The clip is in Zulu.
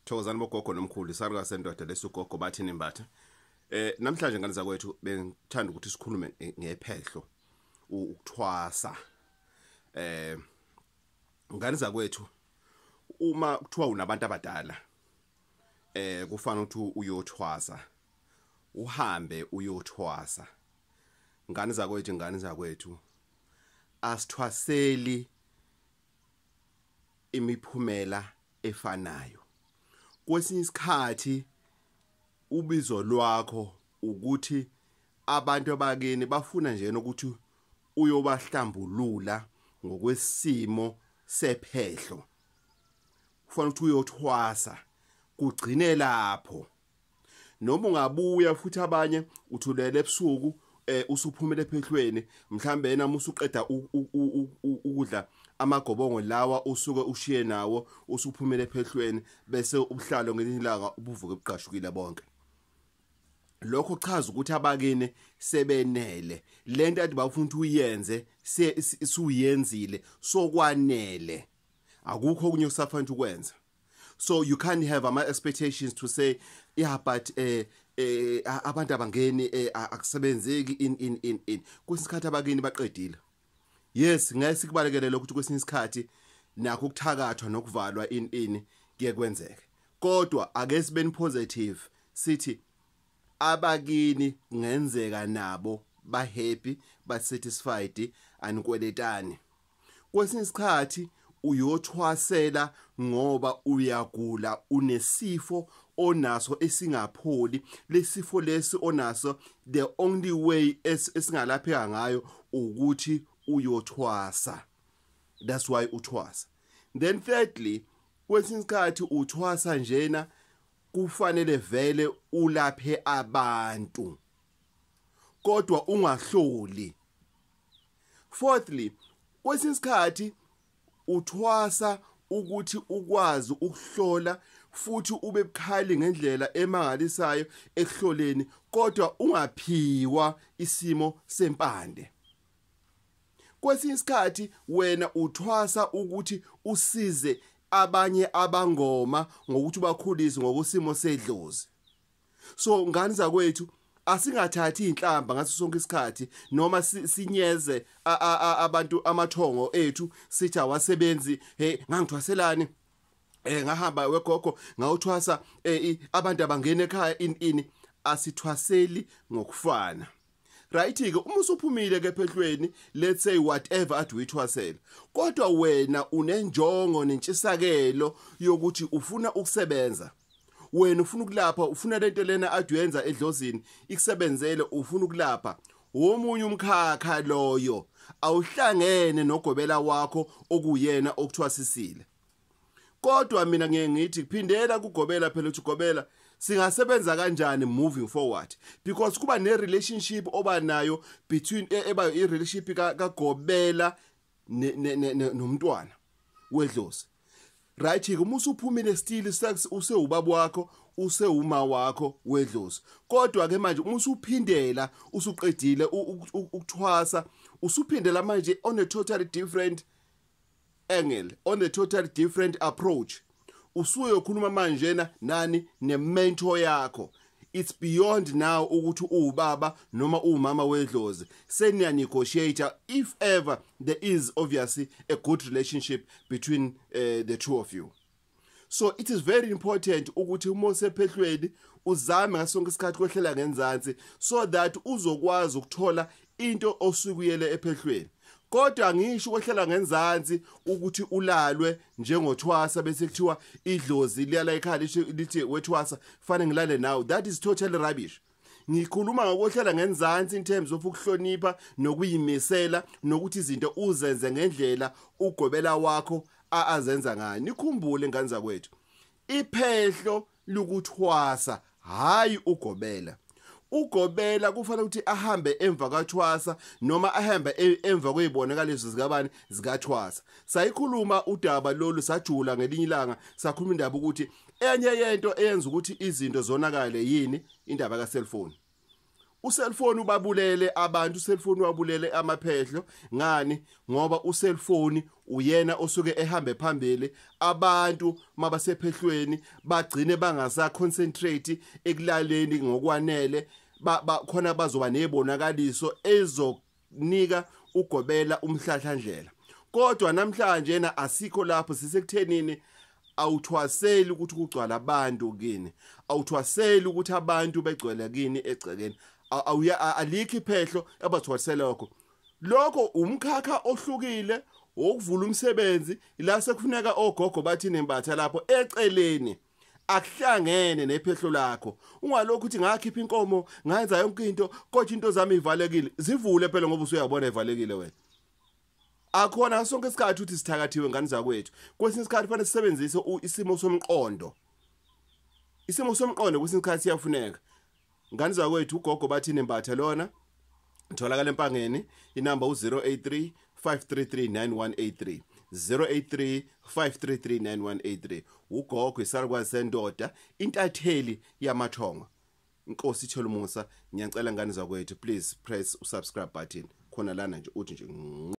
Thokozani bogogo nomkhulu isaluka sendoda lesugogo bathi nimbatha. Namhlanje ngani zakwethu bengithanda ukuthi sikhulume ngephehlo ukuthwasa. Ngani zakwethu uma kuthiwa unabantu abadala kufanele ukuthi uyothwasa. Uhambe uyothwasa. Ngani zakwethu asithwaseli imiphumela efanayo. Kwesinye isikhathi ubizo lwakho ukuthi abantu abakini bafuna nje ukuthi uyobahlambulula ngokwesimo sephehlo. Kufanele ukuthi uyothwasa kugcine lapho. Noma ungabuya futhi abanye uthulele ebusuku usuphumele ephehlweni mhlambe yena musuqeda ukudla amagobongo lawa usuke ushiye nawo usuphumele ephehlweni bese ubuhlalo ngelinye ilanga ubuvuke ebuqashukile bonke. Lokho chaza ukuthi abakini sebenele lento ade bafuna ukuthi uyenze suyenzile sokwanele akukho okunye usafanele ukwenza. So you can't have ama expectations to say yeah but abantu abangeni akusebenzeki in kwesikhathi abakini baqedile. Yes ngeke sikubalekele ukuthi kwesinye isikhathi nakho ukuthakathwa nokuvalwa in kuye kwenzeke. Kodwa ake sibeni positive sithi abakini ngenzeka nabo ba happy ba satisfied anikweletani. Kwesinye isikhathi uyothwasela ngoba uyagula unesifo onaso esingapholi lesifo lesi onaso the only way esingalapheka ngayo ukuthi uyothwasa. That's why uthwasa. Then thirdly kwesinye isikhathi uthwasa njena kufanele vele ulaphe abantu kodwa ungahloli. Fourthly kwesinye isikhathi uthwasa ukuthi ukwazi ukuhlola futhi ube bukhali ngendlela emangalisayo ekuhloleni kodwa ungaphiwa isimo sempande. Kwesinye isikhathi wena uthwasa ukuthi usize abanye abangoma ngokuthi bakhulise ngokusimo sedlozi. So ngani zakwethu asingathathi inhlamba ngaso sonke isikhathi noma sinyeze abantu amathongo ethu sithi awasebenzi ngangithwaselani ngahamba wegogo ngawuthwasa abantu abangena ekhaya in asithwaseli ngokufana. Right ke uma usuphumile ke phehlweni let's say whatever ade uyithwasela kodwa wena unenjongo nentshisakelo yokuthi ufuna ukusebenza. Wena ufuna ukulapha ufuna lento lena aduyenza edlozini ikusebenzele ufuna ukulapha omunye umkhakha loyo awuhlangene nogobela wakho okuyena okuthwasisile. Kodwa mina ngeke ngithi kuphindela kugobela phela uthi ugobela singasebenza kanjani moving forward because kuba ne relationship oba nayo between i relationship kagobela nomntwana wedlozi. Right ke uma usuphumile still use ubaba wakho use uma wakho wedlozi kodwa ke manje uma usuphindela usuqedile ukuthwasa usuphindela manje on a totally different angle on a totally different approach. Usuyokhuluma manje nani nementor yakho. It's beyond now ukuthi ubaba noma umama wedlozi seniya negotiator if ever there is obviously a good relationship between the two of you. So it is very important ukuthi uma usephehlweni uzame ngasonke isikhathi kwehlela ngenzansi so that uzokwazi ukuthola into osukuyele ephehlweni. Kodwa ngisho kwehlela ngenzansi ukuthi ulalwe njengothwasa bese kuthiwa idlozi liyala ekhaya lithi wethwasa fanele ngilale nawe. That is totally rubbish. Ngikhuluma ngokuhlela ngenzansi in terms of ukuhlonipha nokuyimisela nokuthi izinto uzenze ngendlela ugobela wakho azenza ngayo. Nikhumbule ngani zakwethu iphehlo lukuthwasa hayi ugobela. Ugobela kufanele ukuthi ahambe emva kathwasa noma ahambe emva kwezibonakaliso zikabani zikathwasa. Sayikhuluma udaba lolu sajula ngelinye ilanga sakhuluma indaba ukuthi enye yento eyenza ukuthi izinto zonakale yini indaba ka cellphone. uselfoni ubabulele abantu, uselfoni wabulele amaphehlo. Ngani? Ngoba uselfoni uyena osuke ehambe phambili, abantu mabasephehlweni bagcine bangasa concentrate ekulaleni ngokwanele, khona bazoba nezibonakaliso ezonika ugobela umhlahlandlela. Kodwa namhlanje yena asikho lapho, sisekuthenini awuthwaseli ukuthi kugcwala abantu kini, awuthwaseli ukuthi abantu begcwele kini egcekeni, alikho iphehlo abathwasela lokho umkhakha ohlukile okuvula umsebenzi. La sekufuneka ogogo bathi nembatha lapho eceleni akuhlangene nephehlo lakho, ungalokho uthi ngakhipha inkomo ngayenza yonke into kodwa into zami ivalekile. Zivule phela ngoba usuyabona ivalekile wena. Akhona sonke isikhathi uthi sithakathiwe ngani zakwethu. Kwesinye isikhathi fanele sisebenzise isimo somqondo. Isimo somqondo kwesinye isikhathi siyafuneka. Ngani zakwethu ugogo bathi nembatha lona itholakala empangeni, inamba u083 533 9183 083 533 9183. Ugogo isarukwazi sendoda, intatheli yamathongo. Inkosi ithole umusa. Ngiyacela ngani zakwethu, please press usubscribe button khona lana nje uthi nje